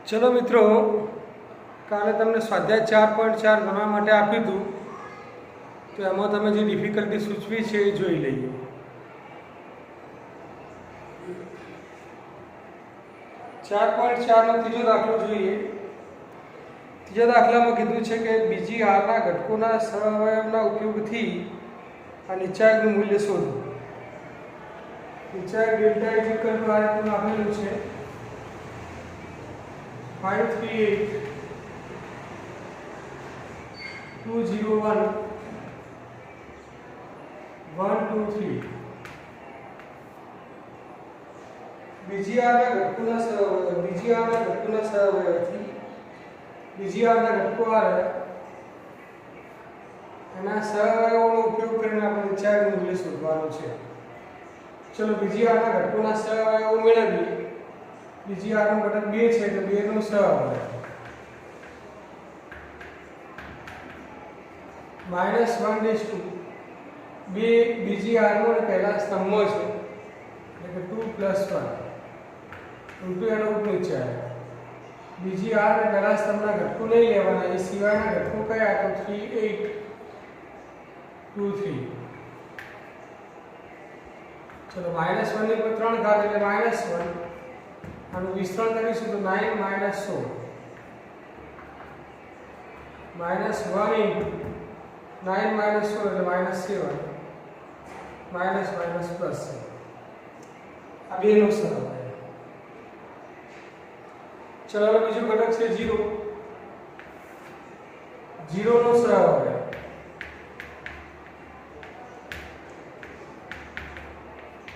चलो मित्रों, काले तमने स्वाध्याय 4.4 गणवा माटे आप्युं हतुं, तो एमां तमे जे डिफिकल्टी सूचवी छे ए जोई लईए। 4.4 नो तीजो दाखलो જોઈએ। ત્રીજા દાખલામાં કીધું છે કે બીજી આરના ઘટકોના સહઅવયવના ઉપયોગથી આ નીચાંકનું મૂલ્ય શોધો। નીચાંક ડેલ્ટા ઇઝ ઇક્વલ ટુ આ રીતનું આપેલું છે 538 201 123 બીજી આરના ઘટકોના સહઅવયવથી બીજી આરના ઘટકો આવે એના સહઅવયવોનો ઉપયોગ કરીને આપણે નીચાંકનું મૂલ્ય શોધવાનું છે। ચલો બીજી આરના ઘટકોના સહઅવયવો મેળવીએ। બીજી આરનો ઘટક 2 છે તો 2 નો સહઅવયવ -1/2 બીજી આરનો પહેલા સ્તંભમાં છે એટલે કે 2 + 1 ઉલટું એનો નીચે આવે। બીજી આર ને પહેલા સ્તંભના ઘટકો નહીં લેવાના, એ સિવાયના ઘટકો કયા તો 3 8 2 3। चलो -1 ની પર 3 ઘાત એટલે -1 આનું વિસ્તરણ કરીશું તો 9 - 16 -1 * 9 - 16 એટલે -7 प्लस आ बेनो सरवाळो। चलो હવે બીજું ઘટક છે 0 નો સરવાળો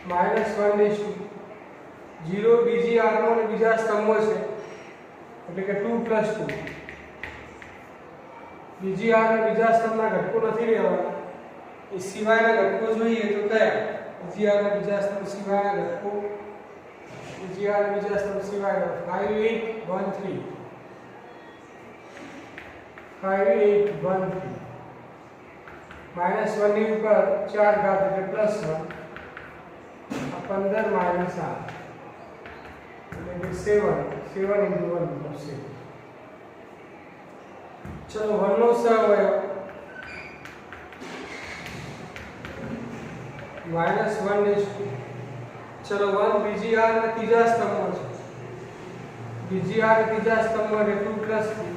-1/2 0 બીજી આરનો અને બીજા સ્તંભમાં છે એટલે કે 2 + 2 બીજી આર અને બીજા સ્તંભના ઘટકો નથી લેવાના, એ સિવાયના ઘટકો જોઈએ તો કયા બીજી આર અને બીજા સ્તંભ સિવાયના ઘટકો બીજી આર અને બીજા સ્તંભ સિવાયના 5813 5813 -1 ની ઉપર 4 ઘાત એટલે +1 15 - 8 એટલે કે 7 × 1 = 7। चलो 1 નો સહઅવયવ -1/2 चलो 1 બીજી આર અને ત્રીજા સ્તંભમાં છે, બીજી આર અને ત્રીજા સ્તંભમાં એટલે 2 + 3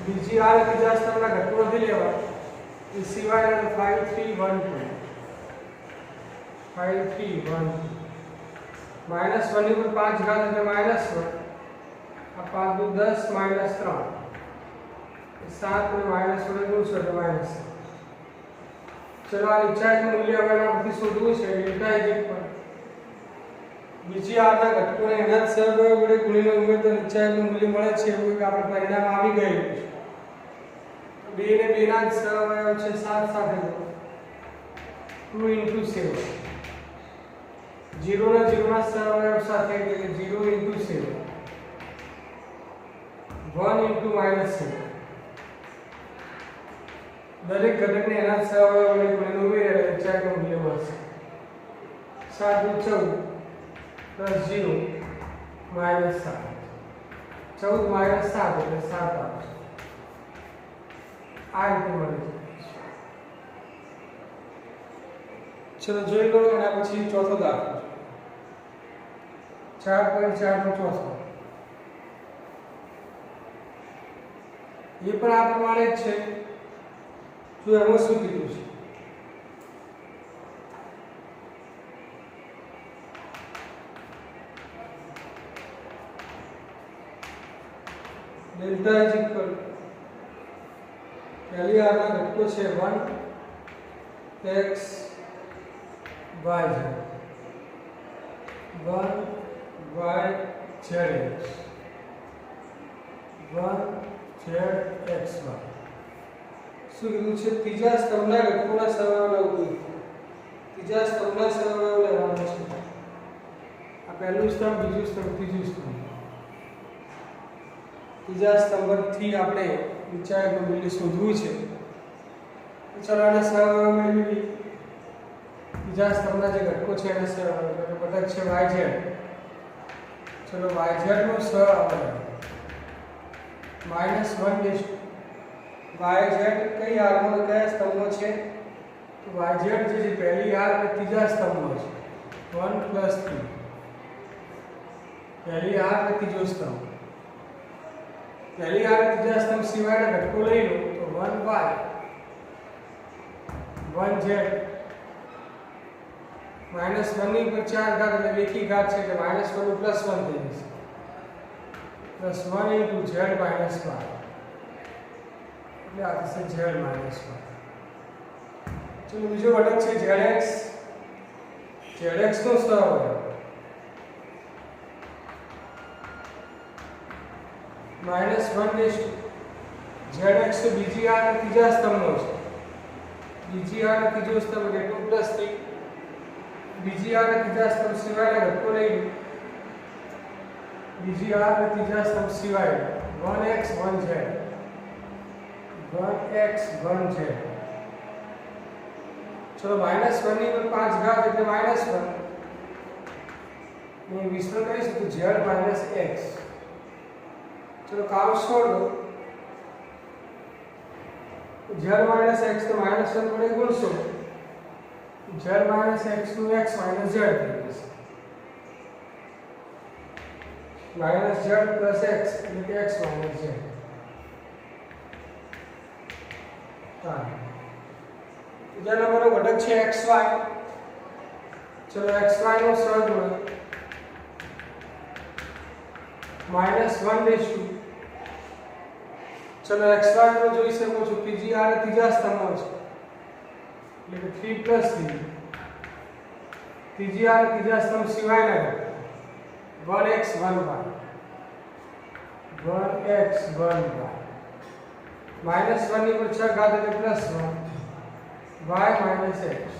બીજી આર અને ત્રીજા સ્તંભના ઘટકો નથી લેવા, એ સિવાયના 5312 -1 ની ઉપર 5 ઘાત એટલે -1 આ 5 × 10 - 3 7 ને -1 એટલે -7। चलो આ નીચાંકનું મૂલ્ય હવે આપણે શોધવું છે। ડેલ્ટા ઇઝ ઇક્વલ બીજી આરના ઘટકોને એના જ સહઅવયવ વડે ગુણીને ઉમેરતા નીચાંકનું મૂલ્ય મળે છે એવું એક આપણે પરિણામ આવી ગયું છે। 2 ને 2 ના જ સહઅવયવ છે 7 સાથે 2 × 7 0 ના 0 ના સહઅવયવ સાથે એટલે કે 0 × 7 1 × -7 દરેક ઘટકને એના સહઅવયવ વડે ગુણીને ઉમેરીએ એટલે નીચાંકનું મૂલ્ય મળશે। 7 × 14 + 0 -7 14 - 7 એટલે 7 આવશે। આ રીતે મળે છે। ચલો જોઈ લો એના પછી ચોથો દાખલો 4.4 નો ચોથો। એ પણ આ પ્રમાણે જ છે। જો એમાં શું કીધું છે ડેલ્ટા ઇઝ ઇક્વલ પહેલી આરના ઘટકો છે 1 x y z 1 y z x 1 z x y શું કીધું છે ત્રીજા સ્તંભના ઘટકોના સહઅવયવના ઉપયોગ। ત્રીજા સ્તંભના સહઅવયવ લેવાના છે। આ પહેલું સ્તંભ, બીજું સ્તંભ, ત્રીજું સ્તંભ। ત્રીજા સ્તંભથી આપણે નીચાંકનું મૂલ્ય શોધવું છે। ચલો આના સહઅવયવ મેળવીએ। ત્રીજા સ્તંભના જે ઘટકો છે એના સહઅવયવ એટલે ઘટક છે y z। चलो yz નો સહઅવયવ -1 yz કઈ હારમાં કયા સ્તંભમાં છે તો yz જે છે પહેલી હાર અને ત્રીજા સ્તંભમાં છે 1 + 3 પહેલી હાર અને ત્રીજો સ્તંભ પહેલી હાર અને ત્રીજા સ્તંભ સિવાયના ઘટકો લઈ લો તો 1y 1z -1 ની ઉપર 4 ઘાત એટલે બેકી ઘાત છે એટલે -1 નું +1 થઈ જશે +1 * z - y એટલે આ થશે z - y ચલો બીજો ઘટક છે zx zx નો સહઅવયવ -1 zx તો બીજી હાર અને ત્રીજા સ્તંભનો છે બીજી હાર અને ત્રીજો સ્તંભ એટલે 2 + 3 બીજી હાર અને ત્રીજા સ્તંભ સિવાયના ઘટકો લઈ બીજી હાર અને ત્રીજા સ્તંભ સિવાય 1x 1z 1x 1z चलो -1 ની ઉપર 5 ઘાત એટલે -1 ને વિસ્તરણ કરીશું તો z - x चलो काउंस छोड़ दो z - x तो -1 वडे गुणशो z - x નું x - z થઈ જશે -z + x એટલે કે x - z હા બીજા નંબરનો ઘટક છે xy ચલો xy નો સહગુણક -1 चलो xy નો જોઈ શકો છો ત્રીજી હાર ત્રીજા સ્તંભમાં છે એટલે કે 3 + 3 ત્રીજી હાર ત્રીજા સ્તંભ સિવાયના 1x 1y 1x 1y -1 ની ઉપર 6 ઘાત એટલે +1 y - x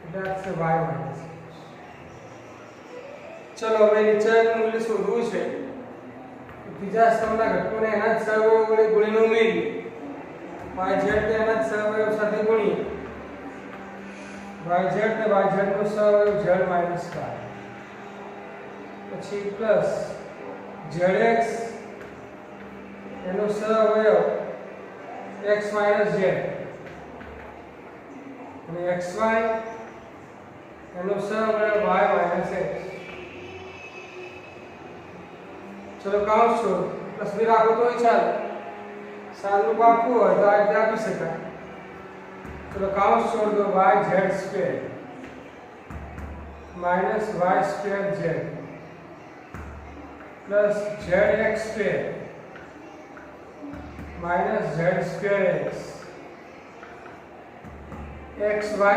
એટલે આ છે y - x ચલો હવે નીચેનું મૂલ્ય શોધવું છે ત્રીજા સ્તંભના ઘટકોને એના જ સહઅવયવ વડે ગુણીને ઉમેરીએ yz ને એના જ સહઅવયવ સાથે ગુણીએ yz ને yz નો સહઅવયવ z - y પછી પ્લસ zx એનો સહઅવયવ x - z અને xy એનો સહઅવયવ y - x चलो काउंस छोड़ो प्लस भी રાખો તો ચાલે સાદું આપવું હોય તો આ રીતે આપી શકાય ચલો કાઉન્સ છોડ દો yz² -y²z plus zx² -z²x xy²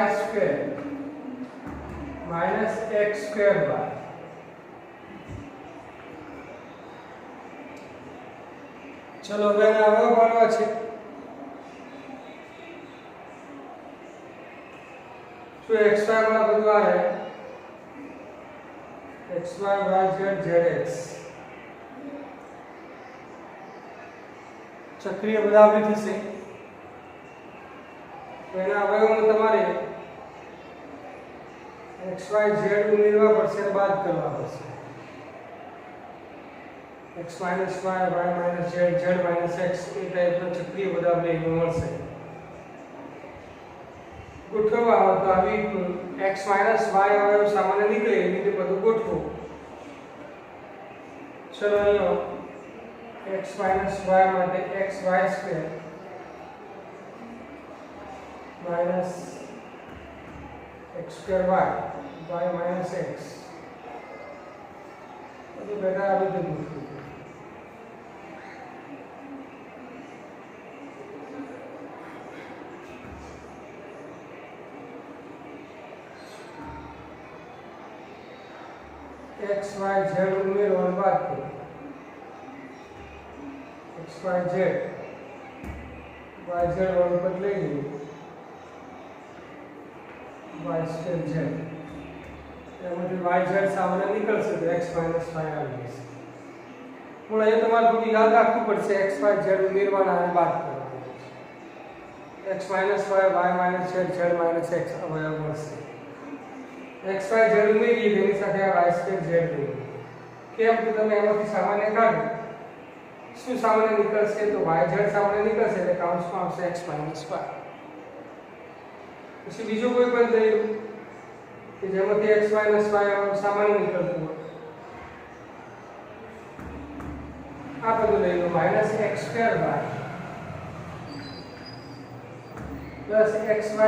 -x²y चलो હવે આને અવયવ પાડવા છે તો xy वाला બધું આ રહે xy yz zx ચક્રીય બદલાવની થશે તો એના અવયવમાં તમારે xy z ઉમેરવા પડશે અને બાદ કરવા પડશે x - y y - z z - x એ ટાઈપનો ચક્રીય બદલાવ લેવા મળશે ગોઠવવા હોય તો આવી x - y અવયવ સામાન્ય નીકળે એ રીતે બધું ગોઠવો ચલો અહીંયા x - y માટે xy² x²y y - x બધું ભેગા આવી રીતે ગોઠવો x y z ઉમેરવાનું બાદ કરો x y z વાળું પદ લઈ લઈએ y² z એમાંથી yz સામાન્ય નીકળશે તો x - y આવી જશે પણ અહીંયા તમારે થોડું યાદ રાખવું પડશે x y z ઉમેરવાના અને બાદ કરવાના x - y y - z z - x અવયવ મળશે x y z ઉમેરીએ તેની સાથે આ y² z લઈએ કેમ તો તમે એમાંથી સામાન્ય કાઢો શું સામાન્ય નીકળશે તો yz સામાન્ય નીકળશે એટલે કૌંસમાં આવશે x - y પછી બીજું કોઈ પદ લઈ કે જેમાંથી x - y સામાન્ય નીકળતું હોય આ બધું લઈ લો -x² પ્લસ xy²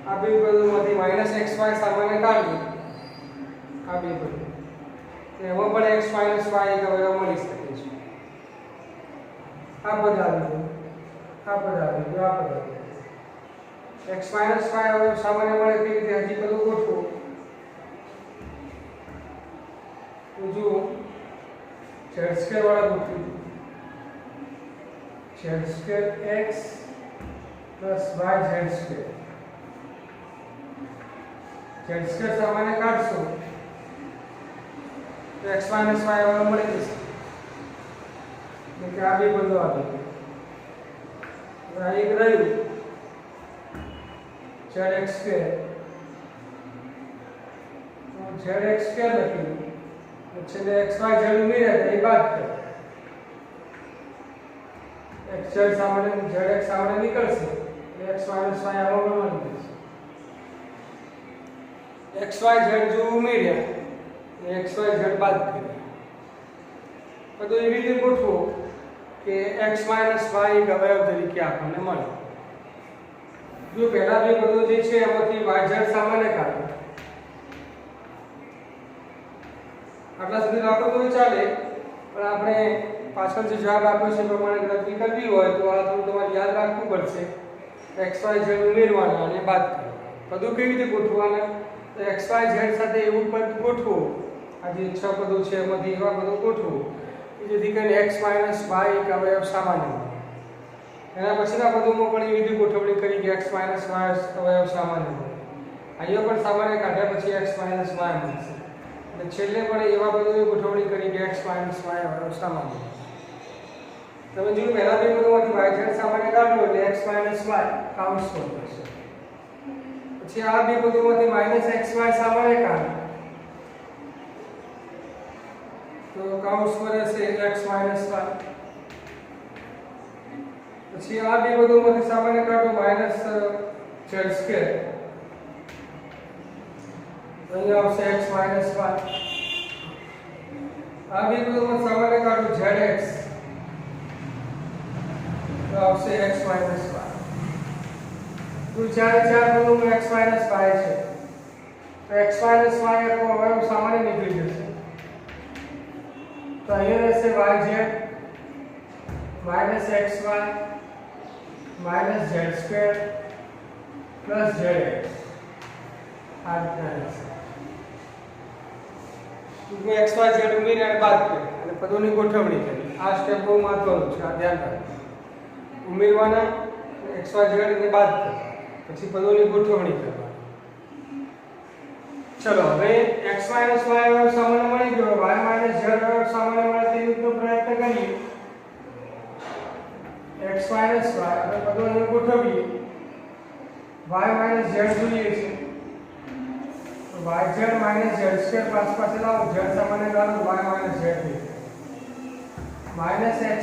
આ બે પદોમાંથી -xy સામાન્ય કાઢો આ બે પદો એમાં પણ x - y એક અવયવ મળી શકે છે આ પદ આવી ગયું આ પદ આવી ગયું આ પદ આવી ગયું x - y અવયવ સામાન્ય મળે તે રીતે હજી બધું ગોઠવો તો જો z² વાળા ગોઠવી z² x પ્લસ yz² સામાન્ય કાઢશો તો x - y અવયવ મળી જશે એટલે આ બે પદો આવી ગયા એક રહ્યું zx² લખ્યું છેલ્લે xy z ઉમેર્યા એ બાદ કરો xz સામાન્ય zx સામાન્ય નીકળશે એટલે x - y આમાં મળવાનું છે xy z જો ઉમેર્યા xy z બાદ કર્યા બધું એવી રીતે ગોઠવો કે x - y એક અવયવ તરીકે આપણને મળે જો પહેલા બે પદો જે છે એમાંથી yz સામાન્ય કાઢો આટલા સુધી રાખો તો ચાલે પણ આપણે પાછળ જે જવાબ આપ્યો છે પ્રમાણે ગણતરી કરવી હોય તો આ થોડું તમારે યાદ રાખવું પડશે xy z ઉમેરવાના અને બાદ કરવાના પદો કેવી રીતે ગોઠવવાના તો xy z સાથે એવું પદ ગોઠવો આ જે 6 પદો છે એમાંથી એવા પદો ગોઠવો કે જેથી કરીને x - y એક અવયવ સામાન્ય મળે એના પછીના પદોમાં પણ એવી રીતે ગોઠવણી કરી કે x - y અવયવ સામાન્ય મળે અહીંયા પણ સામાન્ય કાઢ્યા પછી x - y મળશે અને છેલ્લે પણ એવા પદોની ગોઠવણી કરી કે x - y અવયવ સામાન્ય તમે જો પહેલા બે પદોમાંથી yz સામાન્ય કાઢો એટલે x - y કૌંસમાં થશે પછી આ બે પદોમાંથી -xy સામાન્ય કાઢો તો કૌંસમાં રહેશે x - y પછી આ બે પદોમાંથી સામાન્ય કાઢો -z² અહીંયા આવશે x - y આ બે પદોમાંથી સામાન્ય કાઢો zx તો આવશે x - y કુલ ચારે ચાર પદોમાં x - y છે તો x - y આખો અવયવ સામાન્ય નીકળી જશે તો અહીંયા રહેશે yz -xy -z² plus zx આ રીતના રહેશે ટૂંકમાં x y z ઉમેરીને બાદ કરી અને પદોની ગોઠવણી કરી આ સ્ટેપ બહુ મહત્વનું છે આ ધ્યાન રાખો ઉમેરવાના x y z ને બાદ કરવાના પછી પદોની ગોઠવણી કરવાની ચલો હવે x - y અવયવ સામાન્ય મળી ગયો y - z અવયવ સામાન્ય મળે તે રીતનો પ્રયત્ન કરીએ x - y હવે પદોને ગોઠવીએ y - z જોઈએ છે yz -z² પાસે લાવો z સામાન્ય કાઢો y - z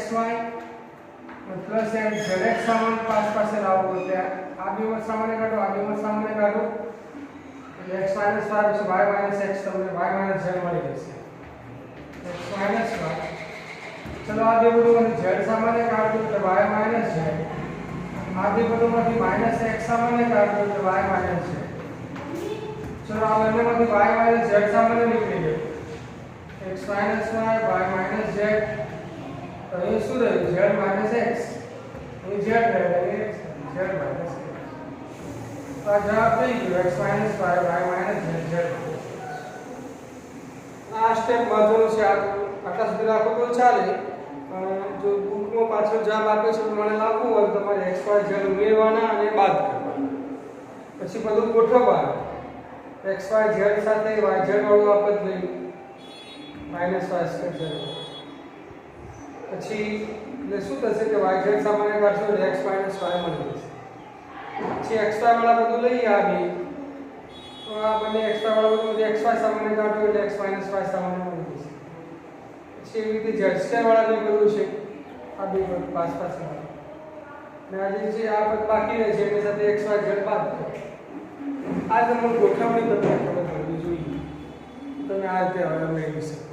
-xy plus zx સામાન્ય પાસે લાવો એટલે આ બે વસ્તુ સામાન્ય કાઢો આ બે વસ્તુ સામાન્ય કાઢો એટલે x - y પછી y - x તમને y - z મળી જશે x - y ચલો આ બે પદોમાંથી z સામાન્ય કાઢો એટલે y - z આ બે પદોમાંથી -x સામાન્ય કાઢો એટલે y - z ચલો આ બંનેમાંથી y - z સામાન્ય નીકળી ગયો x - y y - z તો અહીં શું રહ્યું z - x અહીં z રહે z - x તો આ જવાબ થઈ ગયો x - y y - z આ સ્ટેપ મહત્વનું છે આટલા સુધી રાખો તો ચાલે જો બુકમાં પાછળ જવાબ આપ્યો છે પ્રમાણે લખવું હોય તો તમારે x y z ઉમેરવાના અને બાદ કરવાના પછી બધું ગોઠવવાનું x y z સાથે y z વાળું આ પદ લઈ -y² પછી એટલે શું થશે કે y z સામાન્ય કાઢશો એટલે x - y મળી જશે પછી x y વાળા બધું લઈ આવી તો આ બંને xy વાળું xy સામાન્ય કાઢો એટલે x y સામાન્ય મળી જશે. પછી એવી રીતે z² વાળા જે બધું છે આ બે પદ પાસ અને આ જે છે આ પદ બાકી રહે છે એની સાથે x y z બાદ કરો. આ તમને ગોઠવણી કરતા ખબર પડવી જોઈએ. તમે આ રીતે હવે મેળવી શકો.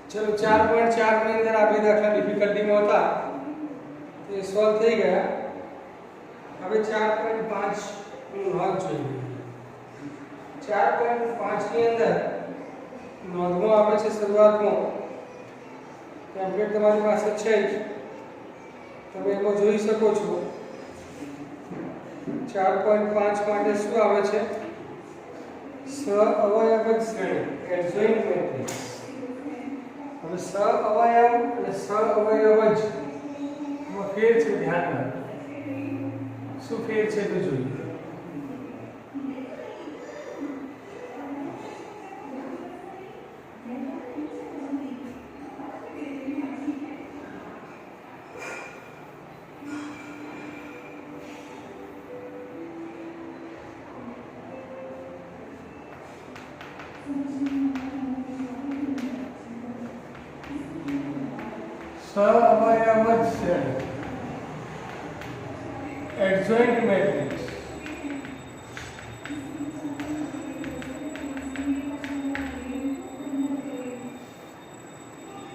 ચલો 4.4 ની અંદર આ બે દાખલા ડિફિકલ્ટીમાં હતા તે સોલ્વ થઈ ગયા. હવે 4.5 નું નોંધ જોઈએ. 4.5 ની અંદર નોંધમાં આવે છે શરૂઆતમાં ટેમ્પલેટ તમારી પાસે છે જ, તમે એમાં જોઈ શકો છો. 4.5 માટે શું આવે છે? સઅવયવ શ્રેણી એડજોઇન્ટ મેટ્રિક્સ. હવે સઅવયવ અને સઅવયવ જ માં ફેર છે, ધ્યાન રાખો. શું ફેર છે તો જોઈએ. સઅવયવ શ્રેણી એડજોઇન્ટ મેટ્રિક્સ.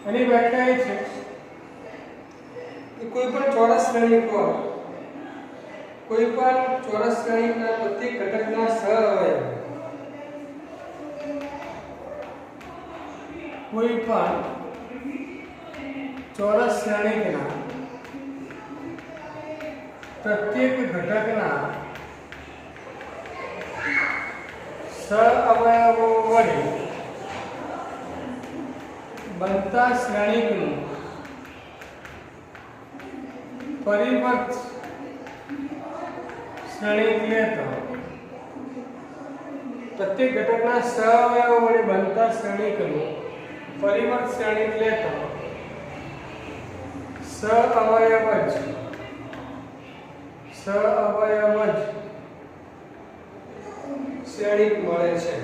એની વ્યાખ્યા એ છે કે કોઈ પણ ચોરસ શ્રેણી પર કોઈ પણ ચોરસ શ્રેણીના પ્રત્યેક ઘટકના સઅવયવ કોઈ પણ ચોરસ શ્રેણીના प्रत्येक घटकना सअवयवो वडे बनता श्रेणीकનું પરિવર્ત શ્રેણીક લેતા પ્રત્યેક ઘટકના સઅવયવો વડે બનતા શ્રેણીકનું પરિવર્ત શ્રેણીક લેતા સઅવયવ જ શ્રેણીક મળે છે.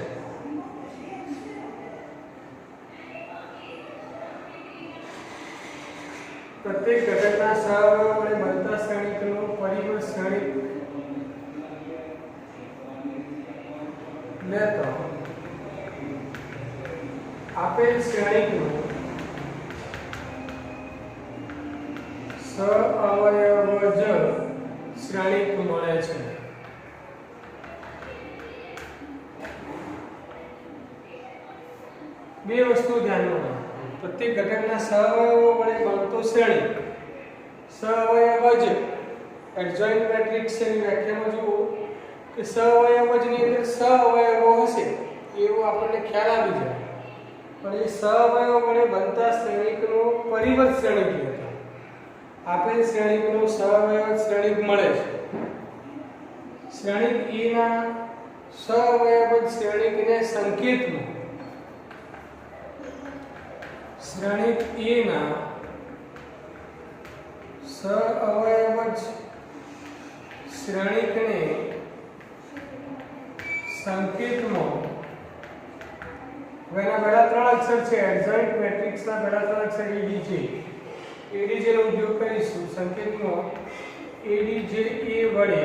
પ્રત્યેક ઘટકના સઅવયવ વડે બનતા શ્રેણીકનું પરિવર્ત શ્રેણીક લેતા આપેલ શ્રેણીકનું સઅવયવ જ શ્રેણીક મળે છે. બે વસ્તુ ધ્યાનમાં રાખો. પ્રત્યેક ઘટકના સઅવયવો વડે બનતો શ્રેણીક સઅવયવ જ એડજોઇન્ટ મેટ્રિક્સ ની વ્યાખ્યામાં જુઓ કે સઅવયવ જ ની અંદર સઅવયવો હશે એવું આપણને ખ્યાલ આવી જાય. પણ એ સઅવયવો વડે બનતા શ્રેણીકનું પરિવર્ત શ્રેણીક લેતા આપેલ શ્રેણીકનું સઅવયવ શ્રેણીક મળે છે. શ્રેણીક E ના સઅવયવ શ્રેણીકને સંકેતમાં શ્રેણીક E ના સઅવયવ શ્રેણીકને સંકેતમાં એના પહેલા ત્રણ અક્ષર છે એડજોઇન્ટ મેટ્રિક્સના પહેલા ત્રણ અક્ષર EDJ નો ઉપયોગ કરીશું. સંકેતમાં ADJ એ વડે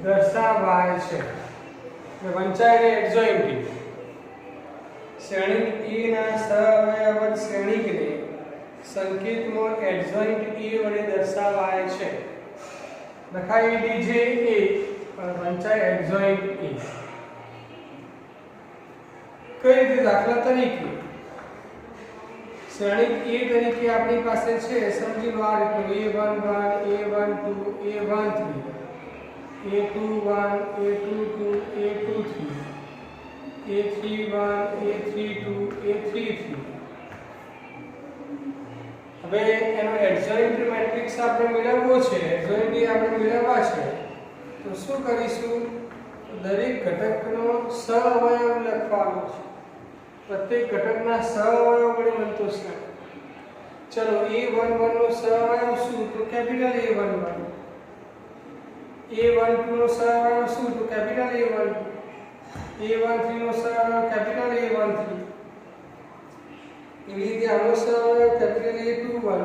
દર્શાવાય છે. વંચાઈને એડજોઇન્ટ શ્રેણીક E ના સઅવયવ શ્રેણીકને સંકેતમાં એડજોઇન્ટ E વડે દર્શાવાય છે. લખાય ADJ એ પણ વંચાય એડજોઇન્ટ E. કઈ રીતે? દાખલા તરીકે શ્રેણીક A તરીકે આપણી પાસે છે, સમજી લો આ રીતનું A11 A12 A13 A21 A22 A23 A32 A33. હવે એનો એડજોઇન્ટ મેટ્રિક્સ આપણે મેળવવો છે, એડજોઇન્ટ આપણે મેળવવા છે તો શું કરીશું? દરેક ઘટકનો સઅવયવ લખવાનો છે. प्रत्येक घटकना सअवयव वडे बनतो છે. चलो A11 નો સઅવયવ શું? તો કેપિટલ A11. A12 નો સરવાળો શું તો કેપિટલ A12, A13 નો સરવાળો કેપિટલ A13, એવી રીતે આનો સરવાળો capital A21,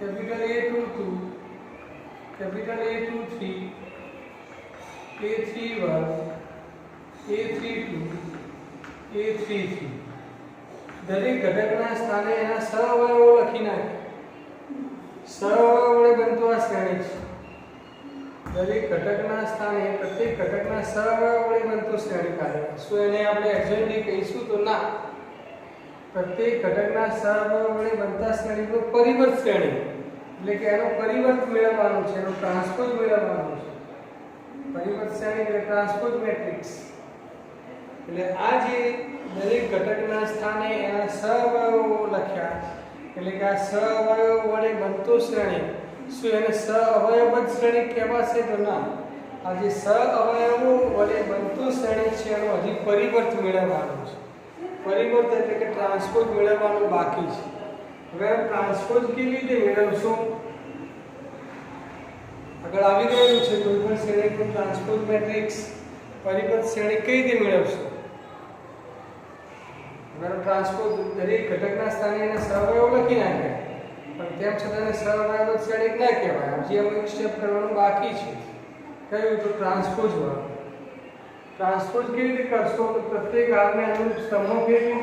capital A22, capital A23, A31, A32, A33. દરેક ઘટકના સ્થાને એના સહઅવયવો લખી નાખે. સહઅવયવો વડે બનતો આ શ્રેણી છે. દરેક ઘટકના સ્થાને પ્રત્યેક ઘટકના સહઅવયવો વડે બનતો શ્રેણી કાર્ય. શું એને આપણે એડજોઇન્ટી કહીશું તો ના. પ્રત્યેક ઘટકના સહઅવયવો વડે બનતા શ્રેણીનો પરિવર્ત શ્રેણી, એટલે કે એનો પરિવર્ત મેળવવાનો છે, એનો ટ્રાન્સપોઝ મેળવવાનો છે. પરિવર્ત શ્રેણી એટલે ટ્રાન્સપોઝ મેટ્રિક્સ. એટલે આ જે દરેક ઘટકના સ્થાને એના સહઅવયવો લખ્યા, એટલે કે આ સહઅવયવો વડે બનતો શ્રેણી, શું એને સહઅવયવબદ્ધ શ્રેણી કહેવાશે તો ના. આ જે સહઅવયવો વડે બનતો શ્રેણી છે એનો હજી પરિવર્ત મેળવવાનો છે. પરિવર્ત એટલે કે ટ્રાન્સપોઝ મેળવવાનું બાકી છે. હવે ટ્રાન્સપોઝ કેવી રીતે મેળવશું? આગળ આવી ગયું છે કોઈ પણ શ્રેણીનું ટ્રાન્સપોઝ મેટ્રિક્સ પરિવર્ત શ્રેણી કઈ રીતે મેળવશું? ટ્રાન્સપોઝ દરેક ઘટકના સ્થાને એને સહઅવયવો લખી નાખ્યા, પણ તેમ છતાં એને સહઅવયવબદ્ધ શ્રેણી ના કહેવાય. હજી એમાં એક સ્ટેપ કરવાનું બાકી છે. કયું તો ટ્રાન્સપોઝ વાળું. ટ્રાન્સપોઝ કેવી રીતે કરશો તો પ્રત્યેક આરને અનુરૂપ સ્તંભો ફેરવી,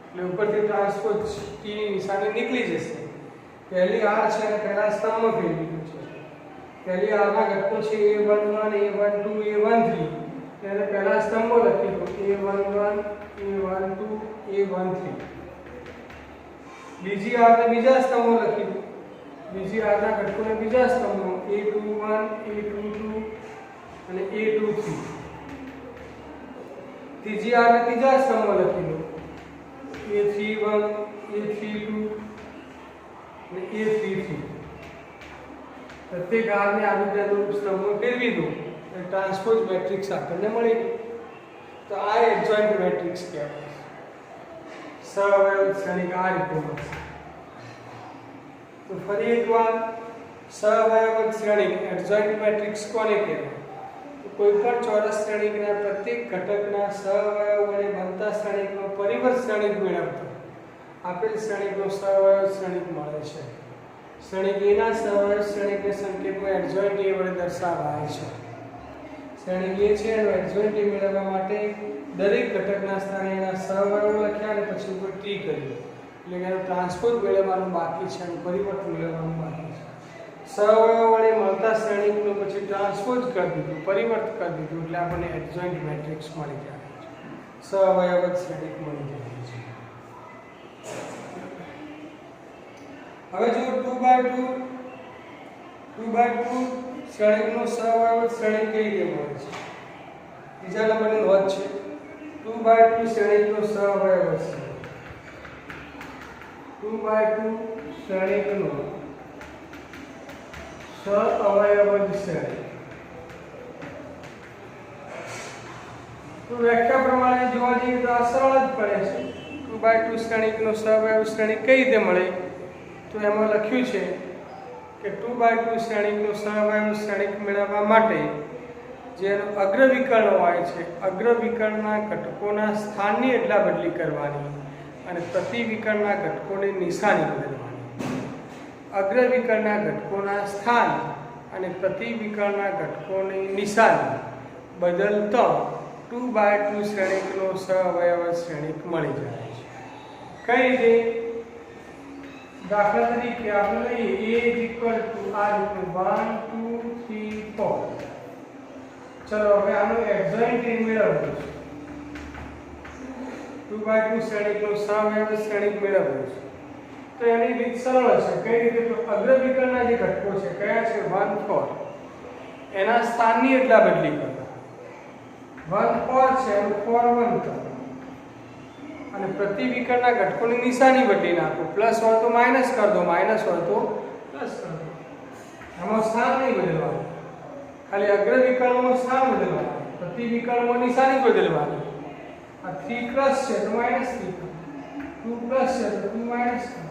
એટલે ઉપરથી ટ્રાન્સપોઝ ટી ની નિશાની નીકળી જશે. પહેલી આર છે અને પહેલા સ્તંભ ફેરવી છે. પહેલી આરના ઘટકો છે A11, A12, A13, તેને પહેલા સ્તંભો લખી દો A11, A12, A13. બીજી આરને બીજા સ્તંભો લખી દો. બીજી આરના ઘટકોને બીજા સ્તંભો A21, A22 અને A23. ત્રીજી આરને ત્રીજા સ્તંભો લખી દો A31, A32 અને A33. પ્રત્યેક આરને આવી રીતે અનુરૂપ સ્તંભો ફેરવી દો એટલે ટ્રાન્સપોઝ મેટ્રિક્સ આપણને મળી ગયું. તો આ એડજોઇન્ટ મેટ્રિક્સ કહેવાય. સહઅવયવ શ્રેણી આ રીતે મળશે. તો ફરી એકવાર સહઅવયવ શ્રેણી એડજોઇન્ટ મેટ્રિક્સ કોને કહેવાય? તો કોઈ પણ ચોરસ શ્રેણીના પ્રત્યેક ઘટકના સહઅવયવ વડે બનતા શ્રેણીનો પરિવર્ત શ્રેણી મેળવતો આપેલ શ્રેણીનો સહઅવયવ શ્રેણી મળે છે. શ્રેણી A ના સહઅવયવ શ્રેણીને સંકેતમાં એડજોઇન્ટ A વડે દર્શાવાય છે. શ્રેણી A છે એનો એડજોઇન્ટ A મેળવવા માટે દરેક ઘટકના સ્થાને એના સહઅવયવો લખ્યા અને પછી ઉપર ટી કર્યું, એટલે કે એનો ટ્રાન્સપોઝ મેળવવાનું બાકી છે અને પરિવર્તન મેળવવાનું બાકી છે. સહઅવયવો વડે મળતા શ્રેણીનું પછી ટ્રાન્સપોઝ કરી દીધું, પરિવર્ત કરી દીધું, એટલે આપણને એડજોઇન્ટ મેટ્રિક્સ મળી જાય છે. સહઅવયવબદ્ધ શ્રેણી મળી જાય છે. હવે જો 2x2 શ્રેણીનો સહઅવયવબદ્ધ શ્રેણી કઈ રીતે મળે છે? ત્રીજા નંબરની નોંધ છે 2x2 શ્રેણીનો સહઅવયવબદ્ધ શ્રેણી. 2x2 શ્રેણીનો સહઅવયવબદ્ધ શ્રેણી. તો વ્યાખ્યા પ્રમાણે જોવા જઈએ તો આ સરળ જ પડે છે. 2x2 શ્રેણીનો સહઅવયવ શ્રેણી કઈ રીતે મળે? તો એમાં લખ્યું છે કે 2x2 શ્રેણીનો સહઅવયવ શ્રેણી મેળવવા માટે જેનો અગ્ર વિકર્ણ હોય છે, અગ્ર વિકર્ણના ઘટકોના સ્થાનની અદલાબદલી કરવાની અને પ્રતિ વિકર્ણના ઘટકોની નિશાની બદલવાની. અગ્ર વિકર્ણના ઘટકોના સ્થાન અને પ્રતિ વિકર્ણના ઘટકોની નિશાની બદલતો 2x2 શ્રેણીનો સહઅવયવ શ્રેણી મળી જાય છે. કઈ રીતે? દાખલા તરીકે આપણે લઈએ A આ રીતનું 1 2 3 4. ચલો હવે આનું એડજોઇન્ટ મેળવવું છે. 2x2 શ્રેણીનો સહઅવયવ શ્રેણી મેળવવું છે. તો એની રીત સરળ છે. કઈ રીતે? તો અગ્ર વિકર્ણના જે ઘટકો છે કયા છે 1 4, એના સ્થાનની અદલાબદલી કરો. 1 4 છે અને 4 1 કરો અને પ્રતિ વિકર્ણના ઘટકોની નિશાની બદલી નાખો. પ્લસ હોય તો માઈનસ કરી દો, માઈનસ હોય તો પ્લસ કરી દો. આમાં સ્થાન નહીં બદલવાનું, ખાલી અગ્ર વિકર્ણમાં સ્થાન બદલવાનું, પ્રતિ વિકર્ણમાં નિશાની બદલવાની. આ 3 પ્લસ છે તો માઈનસ 3 કરો, 2 પ્લસ છે તો 2 માઈનસ કરો.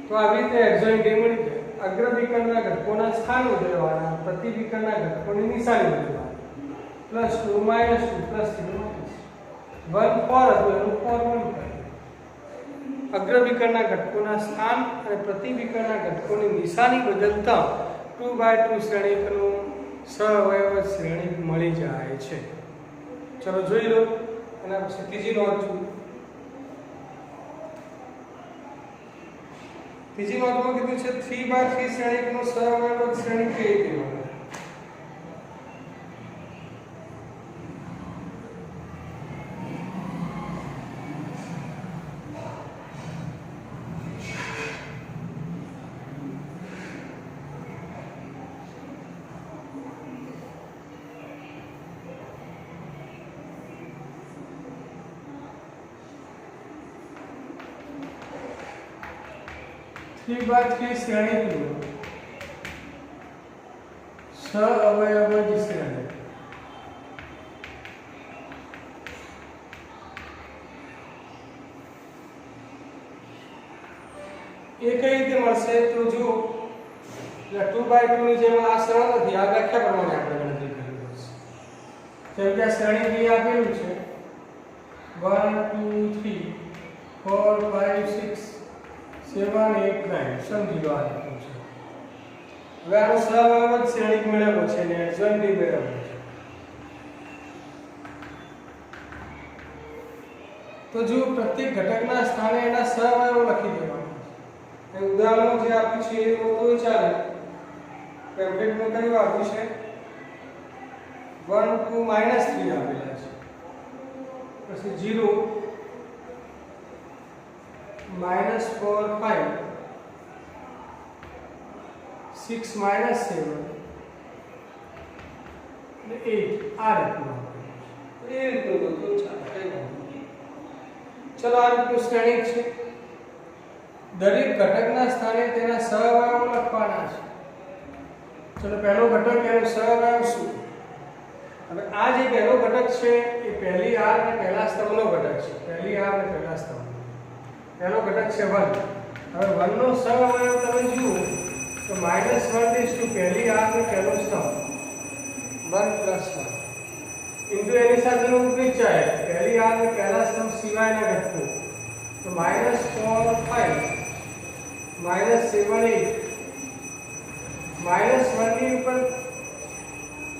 તો આવી રીતે એડજોઇન્ટ મળી જાય. અગ્રવિકર્ણના ઘટકોના સ્થાન બદલવાના, પ્રતિવિકર્ણના ઘટકોની નિશાની બદલવાની. +2 -2 +3 -1 4 હતું એનું 4 1 કર્યું. અગ્રવિકર્ણના ઘટકોના સ્થાન અને પ્રતિવિકર્ણના ઘટકોની નિશાની બદલતા 2x2 શ્રેણીકનું સહઅવયવ શ્રેણીક મળી જાય છે. ચલો જોઈ લો. અને પછી ત્રીજી નોંધ જુઓ. ત્રીજી નોંધમાં કીધું છે 3x3 શ્રેણીકનું સહઅવયવ શ્રેણીક કેવી રીતે મળે. थ्री बाय थ्री श्रेणी सअवयवी श्रेणी ये कई રીતે મળશે તો જો 2/2 ની જેમ આ સરળ નથી આ વ્યાખ્યા પ્રમાણે આપણે ગણતરી કરવી પડશે જેમ કે આ શ્રેણી બી આપેલું છે 1 2 3 4 5 6 7 8 9 સમજી લો આ રીતનું છે. હવે આનો સહઅવયવ શ્રેણીક મેળવવો છે ને એડજોઇન્ટ મેળવવો છે. તો જો પ્રત્યેક ઘટકના સ્થાને એના સહઅવયવ લખી દેવાના છે. એ ઉદાહરણો જે આપ્યું છે એ તો ચાલે. પેમ્ફલેટમાં કયું આપ્યું છે 1 2 -3 આપેલા છે. પછી 0 -4 5 6 -7 અને 8 આ રીતનું એ રીતનું તો ચાલે. ચલો આ રીતનું શ્રેણીક છે. દરેક ઘટકના સ્થાને તેના સહઅવયવો લખવાના છે. ચલો પહેલો ઘટક એનો સહઅવયવ શું? હવે આ જે પહેલો ઘટક છે એ પહેલી આર અને પહેલા સ્તંભનો ઘટક છે. પહેલી આર અને પહેલા સ્તંભ. પહેલો ઘટક છે 1. હવે 1 નો સહઅવયવ તમે જુઓ તો -1 પહેલી આર અને પહેલો સ્તંભ 1 + 1 ઇન્ટુ એની સાથેનો ઉપરિચાય પહેલી આર અને પહેલા સ્તંભ સિવાયના ઘટકો તો -4 5 -7 8 -1 ની ઉપર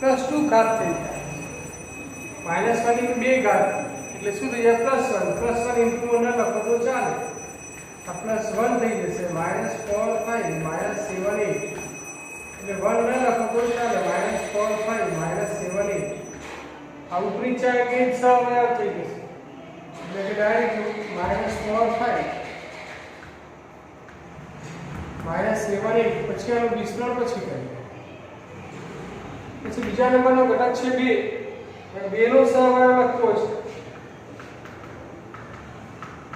+2 ઘાત થઈ જાય. -1 ની 2 ઘાત એટલે શું થઈ જાય +1 ઇન્ટુ 1 લખો તો ચાલે. આ +1 થઈ જશે -4 5 -7 8 એટલે 1 ન લખો તો ચાલે -4 5 -7 8 આ ઉપરી ચાય કે સહઅવયવ થઈ જશે એટલે કે ડાયરેક્ટ -4 5 -7 8 પછી આનું વિસ્તરણ પછી કરીએ. પછી બીજા નંબરનો ઘટક છે 2 નો સહઅવયવ લખવો છે.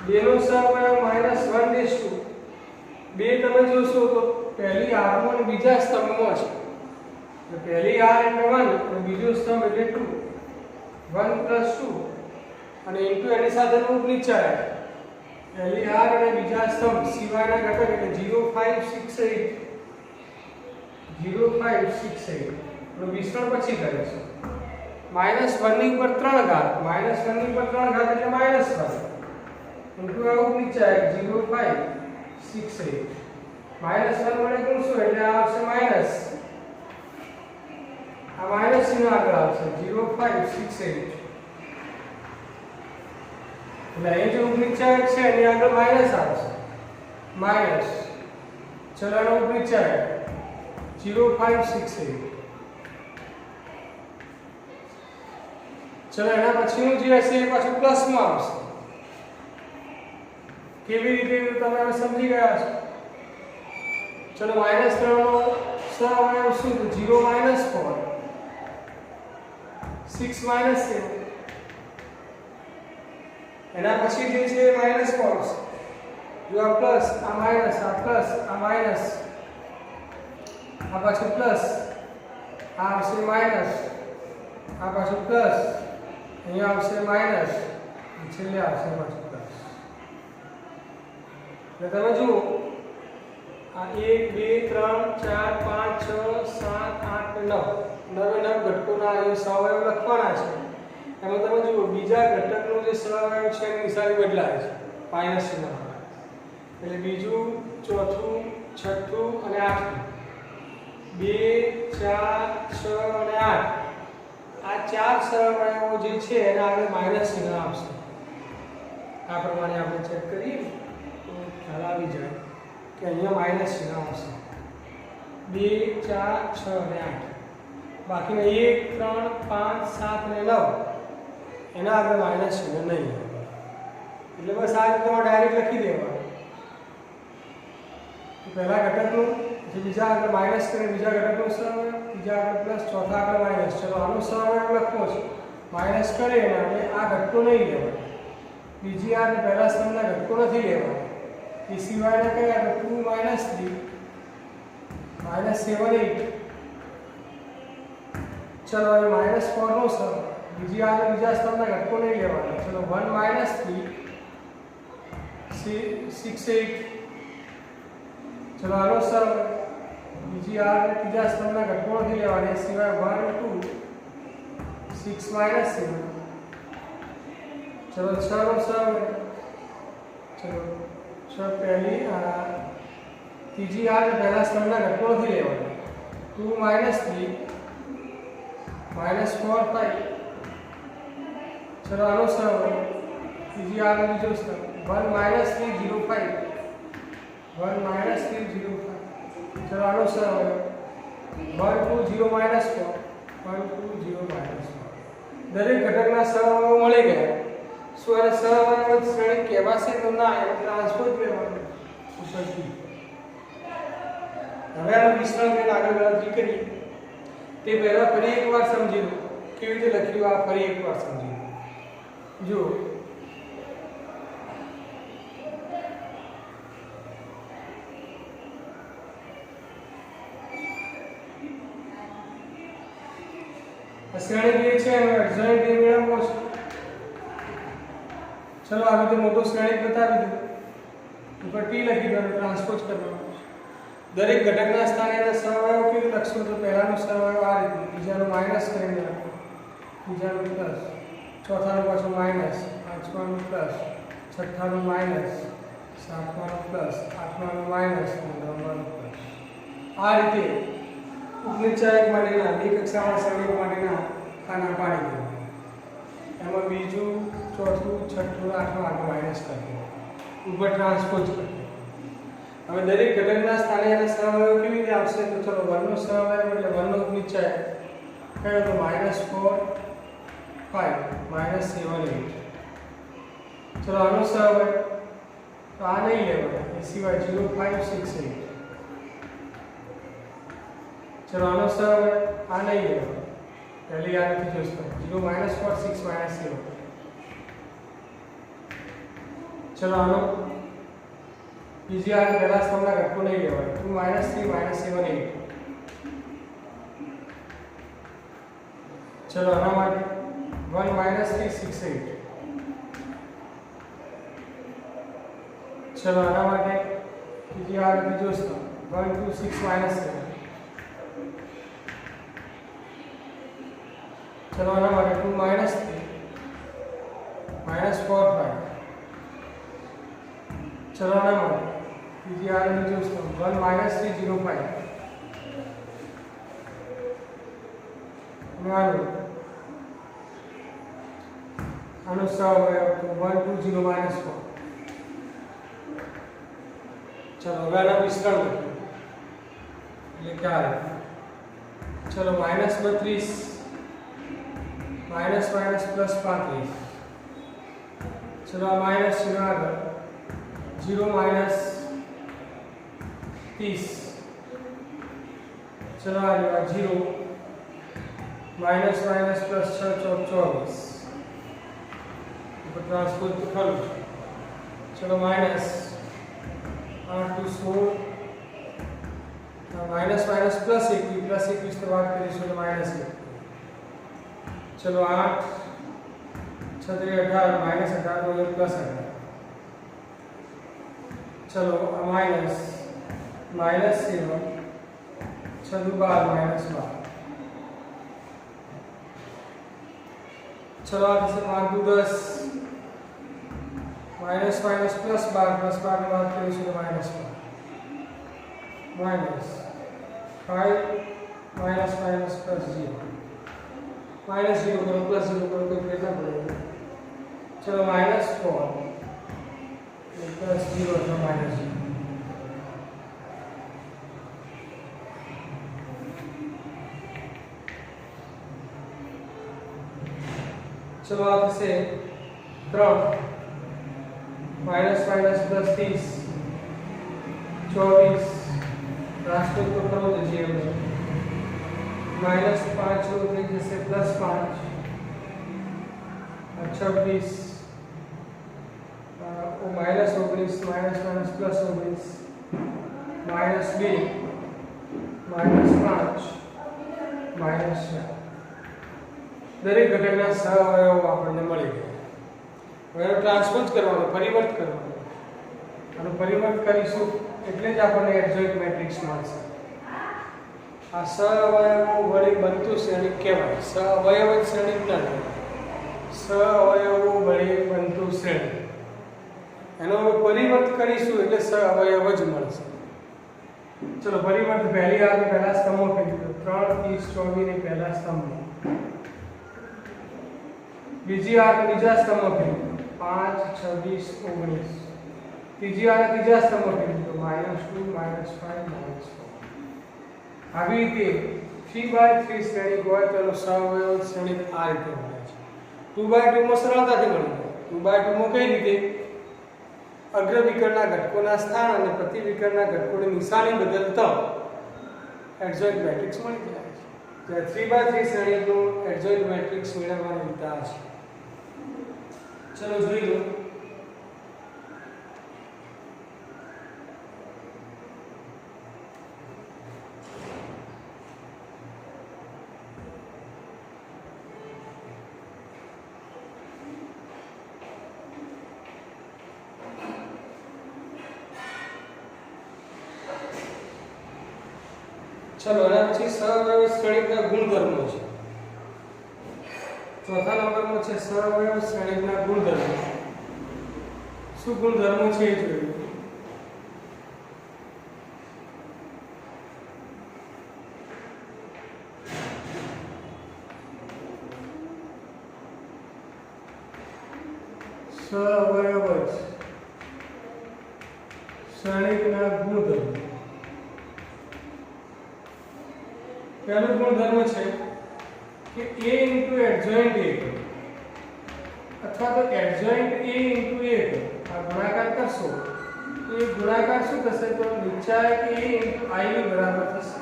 2 નો સહઅવયવ -1 2 તમે જોશો તો પહેલી આર માં અને બીજા સ્તંભમાં છે. તો પહેલી આર એટલે 1 અને બીજો સ્તંભ એટલે 2 1 + 2 અને ઇન્ટુ એની સાથેનો ઉપરિચાય પહેલી આર અને બીજા સ્તંભ સિવાયના ઘટક એટલે 0 5 6 8 0 5 6 8 નો વિસ્તરણ પછી કરીશું. -1 ની ઉપર 3 ઘાત -1 ની ઉપર 3 ઘાત એટલે -1 ઇન્ટુ આ ઉપરિચાય 0 5 6 8 -1 વડે ગુણશો એટલે આ આવશે માઈનસ. આ માઈનસ નો આગળ આવશે 0 5 6 8 એટલે અહીં જે ઉપરિચાય છે એની આગળ માઈનસ આવશે માઈનસ. ચલો એનો ઉપરિચાય 0 5 6 8 ચલો એના પછીનું જે હશે એ પાછું પ્લસમાં આવશે. કેવી રીતે તમે હવે સમજી ગયા છો. ચલો -3 નો સહઅવયવ શું 0 -4 6 -7 એના પછી જે છે -4 આવશે. જો આ પ્લસ આ માઈનસ આ પ્લસ આ માઈનસ આ પાછું પ્લસ આ આવશે માઈનસ આ પાછું પ્લસ અહીંયા આવશે માઈનસ છેલ્લે આવશે પાછું પ્લસ. એટલે તમે જુઓ આ 1 2 3 4 5 6 7 8 9 નવે 9 ઘટકોના એ સહઅવયવ લખવાના છે. એમાં તમે જુઓ બીજા ઘટકનું જે સહઅવયવ છે એની નિશાની બદલાય છે માઈનસ ચિહ્ન. એટલે બીજું, ચોથું, છઠ્ઠું અને આઠમું, 2 4 6 અને 8 આ ચાર સહઅવયવો જે છે એના આગળ માઈનસ ચિહ્ન આવશે. આ પ્રમાણે આપણે ચેક કરીએ તો ખ્યાલ આવી જાય કે અહીંયા માઈનસ ચિહ્ન આવશે. 2 4 6 અને 8 બાકીના 1 3 5 7 અને 9 એના આગળ માઈનસ ચિહ્ન નહીં. એટલે બસ આ રીતે ડાયરેક્ટ લખી દેવાનું. પહેલા ઘટકનું જે બીજા આગળ માઈનસ કરીને બીજા ઘટકનું સહઅવયવ, બીજા આગળ પ્લસ, ચોથા આગળ માઈનસ. ચલો આનો સહઅવયવ લખવો છે. માઈનસ કરે અને આપણે આ ઘટકો નહીં લેવાનો. બીજી આ પહેલા સ્તંભના ઘટકો નથી લેવાના. એ સિવાયના કયા તો 2 -3 -7 8. ચલો હવે -4 નો સહઅવયવ. બીજી આ બીજા સ્તંભના ઘટકો નહીં લેવાના. ચલો 1 -3 6 8. चलो आरो सर बीजी आर तीजा स्तंभना घटको નથી લેવાના. એ સિવાય 1 2 6 7. चलो 6 નો સર चलो 6 પહેલી ત્રીજી આર પહેલા સ્તંભના ઘટકો નથી લેવાના. 2 -3 -4 5. चलो આનો સર ત્રીજી આર બીજો સ્તંભ 1 -3 0 5 1 -3 0 5. चलो आनो सर 1 2 0 -4 1 2 0 -4 દરેક ઘટકના સહઅવયવ મળી ગયા. શું આને સહઅવયવ શ્રેણી કહેવાશે તો ના, એનો ટ્રાન્સપોઝ લેવાનો ઉસળતી. હવે આનું વિસ્તરણ કરીને આગળ ગણતરી કરીએ તે પહેલા ફરી એકવાર સમજી લો કેવી રીતે લખ્યું. આ ફરી એકવાર સમજી લો. જો શ્રેણી છે એનો એડજોઇન્ટ બે મેળવવો છે. ચલો આ રીતે મોટો શ્રેણી બતાવી દો. ઉપર ટી લખી દો, ટ્રાન્સપોઝ કરવાનો. દરેક ઘટકના સ્થાને એના સહઅવયવ કેવી લખશો તો પહેલાનો સહઅવયવ આ રીતે, બીજાનો માઈનસ કરીને લખો, બીજાનો પ્લસ, ચોથાનો પાછો માઈનસ, પાંચમાનો પ્લસ, છઠ્ઠાનો માઈનસ, સાતમાનો પ્લસ, આઠમાનો માઈનસ અને નવમાનો પ્લસ. આ રીતે ઉપનિચાયક માટેના બે કક્ષાવાળા શ્રેણીઓ માટેના ખાના પાડી દેવા. એમાં બીજું, ચોથું, છઠ્ઠું, આઠમું આગળ માઈનસ કરી ઉપર ટ્રાન્સપોઝ કરી. હવે દરેક ઘટકના સ્થાને એના સહઅવયવ કેવી રીતે આવશે તો ચલો 1 નો સહઅવયવ એટલે 1 નો ઉપનિચાયક કયો તો -4 5 -7 8. ચલો આનો સહઅવયવ તો આ નહીં લેવાનો. એ સિવાય 0 5 6 8. चलो आनो सर आ नहीं है पहले याद रखिए उसको 0 -4 6 -0. चलो आनो बीजी आर पहला स्तंभना घटको नहीं लेवाय. 2 -3 -7 8. चलो आना માટે 1 -3 6 8. चलो आना માટે બીજી આર બીજો સ્તંભ 1 2 6 -7. चलो आना माटे 2 -3 -4 5. चलो आना माटे बीजी आर बीजो स्तंभ 1 -3 0 5. मानो आनो सहअवयव तो 1 2 0 -4. चलो હવે આના વિસ્તરણ કરીએ એટલે क्या है. चलो -32 माइनस माइनस प्लस 35. चलो माइनस चिन्ह आगे 0 -30. चलो आ गया 0 माइनस माइनस प्लस 6 24. ऊपर ट्रांसपोज तो कर लो. चलो माइनस 8 2 16 माइनस माइनस प्लस 21 तो बात करिए. चलो माइनस 1. चलो 8 6 18 -18 तो प्लस 18. चलो माइनस माइनस 7 6 दू 12 माइनस 12 चलो आगे से 5 दू 10 माइनस माइनस प्लस 12 प्लस 12 के बाद करीશું minus 12 minus 5 minus minus plus 0 minus 0 करो प्लस 0 करो तो कितना पड़ेगा चलो माइनस 4 प्लस 0 तो माइनस 0 चलो आप इसे 3 माइनस माइनस प्लस 30 24 ट्रांसपोज को करो तो 0 माइनस 5 हो गई जैसे प्लस 5 26 वो minus 19 minus minus plus 19 minus 2 minus 5 minus 4 દરેક ઘટકના સહઅવયવો આપણને મળી ગયા હવે એનો ટ્રાન્સપોઝ કરવાનો પરિવર્ત કરવાનો અને પરિવર્ત કરીશું એટલે જ આપણને એડજોઇન્ટ મેટ્રિક્સ મળશે આ સહઅવયવો વડે બનતું શ્રેણિક કહેવાય સહઅવયવ શ્રેણિક ન કહેવાય સહઅવયવો વડે બનતું શ્રેણિક એનો પરિવર્ત કરીશું એટલે સહઅવયવ જ મળશે ચલો પરિવર્ત પહેલી આવે પહેલા સ્તંભો કરી દો 3 30 24 ની પહેલા સ્તંભ બીજી આર બીજા સ્તંભ કરી 5 26 19 ત્રીજી આર ત્રીજા સ્તંભ કરી તો -2 -5 -4 આવી રીતે 3/3 શ્રેણિક હોય તો એનો સહઅવયવ શ્રેણિક આ રીતે મળે છે 2/2 માં સરળતાથી મળી જાય 2/2 માં કઈ રીતે અગ્ર વિકર્ણના ઘટકોના સ્થાન અને પ્રતિ વિકર્ણના ઘટકોની નિશાની બદલતા એડજોઇન્ટ મેટ્રિક્સ મળી જાય છે જે 3/3 શ્રેણિકનું એડજોઇન્ટ મેટ્રિક્સ મેળવવાની રીત આ છે चलो જોઈ લો चलो એના પછી સહઅવયવ શ્રેણિકના ગુણધર્મો છે ચોથા નંબરમાં છે સહઅવયવ શ્રેણિકના ગુણધર્મો શું ગુણધર્મો છે એ જોઈએ સહઅવયવ શ્રેણિકના ગુણધર્મો પહેલો ગુણધર્મ છે कि a into adjoint a अथवा तो adjoint a into a આ ગુણાકાર કરશો તો એ ગુણાકાર શું થશે તો નિશ્ચય a into i ની બરાબર થશે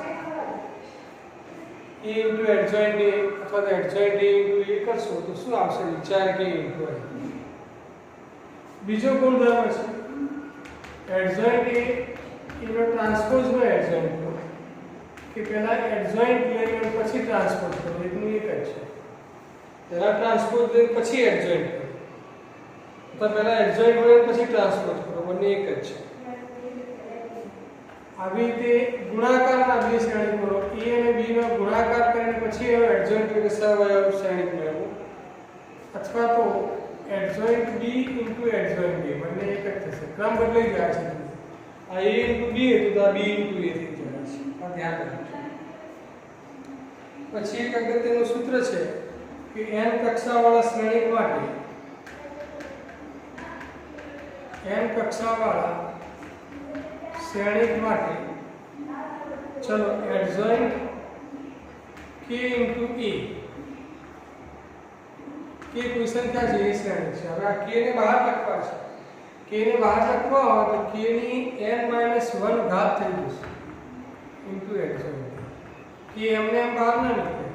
a into adjoint a अथवा तो adjoint a into a કરશો તો શું આવશે નિશ્ચય a into i બીજો ગુણધર્મ છે adjoint a એનો ટ્રાન્સપોઝ નો adjoint कि पहला एडजॉइंट लेंगे और પછી ટ્રાન્સપોઝ કરો એટલું એક જ છે પહેલા ટ્રાન્સપોઝ લે પછી એડજॉइंट કરો તો પહેલા એડજॉइंट લે પછી ટ્રાન્સપોઝ કરો બંને એક જ છે આવી રીતે ગુણાકારના બે શ્રેણી કરો a અને b નો ગુણાકાર કરીને પછી એનો એડજॉइंट એટલે સહઅવયવ શ્રેણી મેળવો અથવા તો એડજॉइंट b * એડજॉइंट b બંને એક જ થશે ક્રમ બદલાઈ જાય છે આ a * b હતું તો આ b * a થઈ જાય છે આ ધ્યાન રાખો પછી એક અગત્યનું સૂત્ર છે કે n કક્ષાવાળા શ્રેણિક માટે n કક્ષાવાળા શ્રેણિક માટે ચલો એડજॉइंट k * a k કોઈ સંખ્યા છે એ શ્રેણી છે હવે આ k ને બહાર લખવા છે k ને બહાર લખવા હોય તો k ની n-1 ઘાત થઈ જશે into adjoint કે એમને એમ બહાર ન નીકળે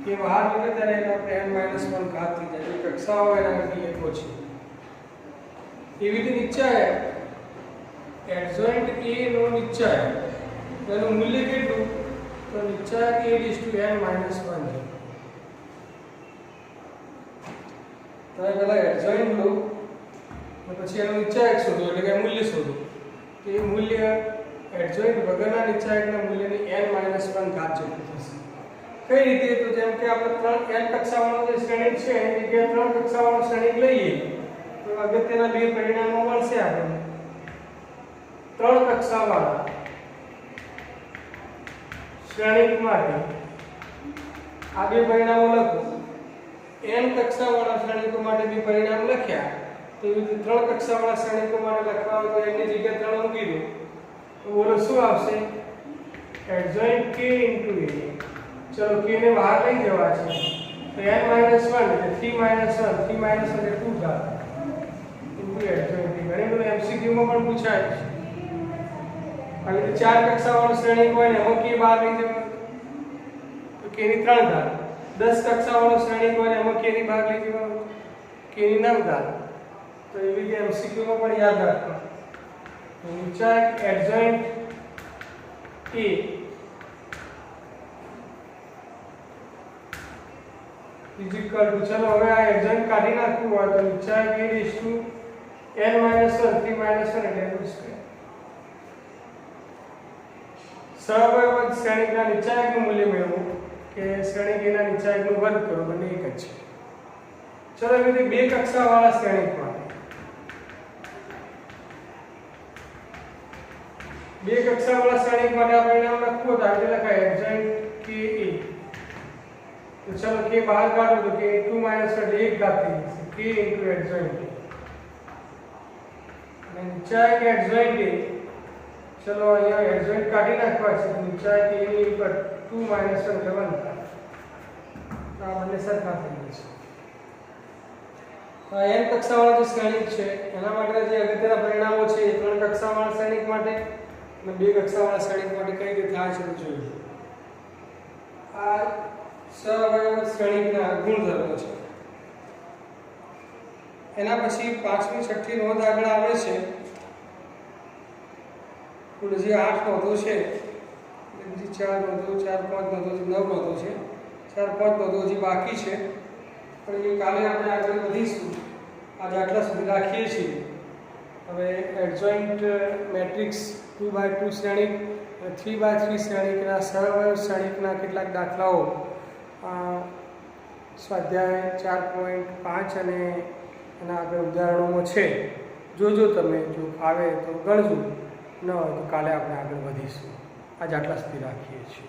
કે બહાર નીકળે ત્યારે એનો n-1 ઘાત થઈ જાય કક્ષા હોય એનાથી એક ઓછી એવી રીતે નિશ્ચય એડજॉइंट a નો નિશ્ચય તેનું મૂલ્ય કેટલું તો નિશ્ચય a n-1 છે તો પહેલા એડજॉइंट લો તો પછી એનું નિશ્ચય શોધો એટલે કે મૂલ્ય શોધો તો એ મૂલ્ય એડજોઇન્ટ વગરના નિશ્ચાયકના મૂલ્યની n-1 ઘાત જેટલું થશે. કઈ રીતે? તો જેમ કે આપણે 3 n કક્ષાવાળો જે શ્રેણિક છે એની જગ્યાએ 3 કક્ષાવાળો શ્રેણિક લઈએ તો અગત્યના બે પરિણામો મળશે આપણને. 3 કક્ષાવાળા શ્રેણિક માટે આ બે પરિણામો લખો. n કક્ષાવાળા શ્રેણિકો માટે બે પરિણામ લખ્યા તો એવી રીતે 3 કક્ષાવાળા શ્રેણિકો માટે લખવા હોય તો n ની જગ્યાએ 3 મૂકી દો તો બોલો શું આવશે? Adjoint k * a. ચલો k ને બહાર લઈ જવા છે તો n-1 એટલે 3 - 1 એટલે 2 ઘાત ઇન્ટુ એડજોઇન્ટ. ઘણી બધું MCQ માં પણ પૂછાય છે. આવી રીતે 4 કક્ષાવાળો શ્રેણિક હોય ને એમાં k બહાર લઈ જવા તો k ની 3 ઘાત. 10 કક્ષાવાળો શ્રેણિક હોય ને એમાં k ની બહાર લઈ જવા k ની 9 ઘાત. તો એવી રીતે MCQ માં પણ યાદ રાખવાનું. નિશ્ચાયક એડજોઇન્ટ a ઇઝિકલ ટુ, ચલો હવે આ એડજોઇન્ટ કાઢી નાખવું હોય તો નિશ્ચાયક a રેઝ ટુ n-1 3 - 1 એટલે n². સહવર્ગ શ્રેણિકના નિશ્ચાયકનું મૂલ્ય મેળવો કે શ્રેણિક એના નિશ્ચાયકનું વર્ગ કરો, બંને એક જ છે. ચલો એવી રીતે બે કક્ષાવાળા શ્રેણિક માટે બે કક્ષાવાળા શ્રેણિક માટે આ પરિણામ લખવું તો આવી લખાય એડજોઇન્ટ k a. તો ચલો k બહાર કાઢો તો k 2 - 1 એટલે 1 ઘાત થઈ જશે k ઇન્ટુ એડજોઇન્ટ a. અને નિશ્ચાયક એડજોઇન્ટ a, ચલો અહીંયા એડજોઇન્ટ કાઢી નાખવા છે તો નિશ્ચાયક a ની ઉપર 2 - 1 એટલે 1 ઘાત. તો આ બંને સરખા થઈ જશે. આ n કક્ષાવાળા જે શ્રેણિક છે એના માટેના જે અગત્યના પરિણામો છે એ 3 કક્ષાવાળા શ્રેણિક માટે અને 2 કક્ષાવાળા શ્રેણિક માટે કઈ રીતે થાય છે તો જોઈએ. આ સહવર્ગ શ્રેણિકના ગુણધર્મો છે. એના પછી 5મી 6ઠ્ઠી નોંધ આગળ આવે છે. કુલ જે 8 નોંધો છે બીજી 4 નોંધો 4 5 નોંધો 9 નોંધો છે. 4 5 નોંધો હજી બાકી છે પણ એ કાલે આપણે આગળ વધીશું. આજે આટલા સુધી રાખીએ છીએ. હવે એડજોઇન્ટ મેટ્રિક્સ 2x2 શ્રેણિક અને 3x3 શ્રેણિકના સહવર્ગ શ્રેણિકના કેટલાક દાખલાઓ સ્વાધ્યાય 4.5 અને એના આગળ ઉદાહરણોમાં છે. જોજો તમે, જો ફાવે તો ગણજો, ન હોય તો કાલે આપણે આગળ વધીશું. આજે આટલા સુધી રાખીએ છીએ.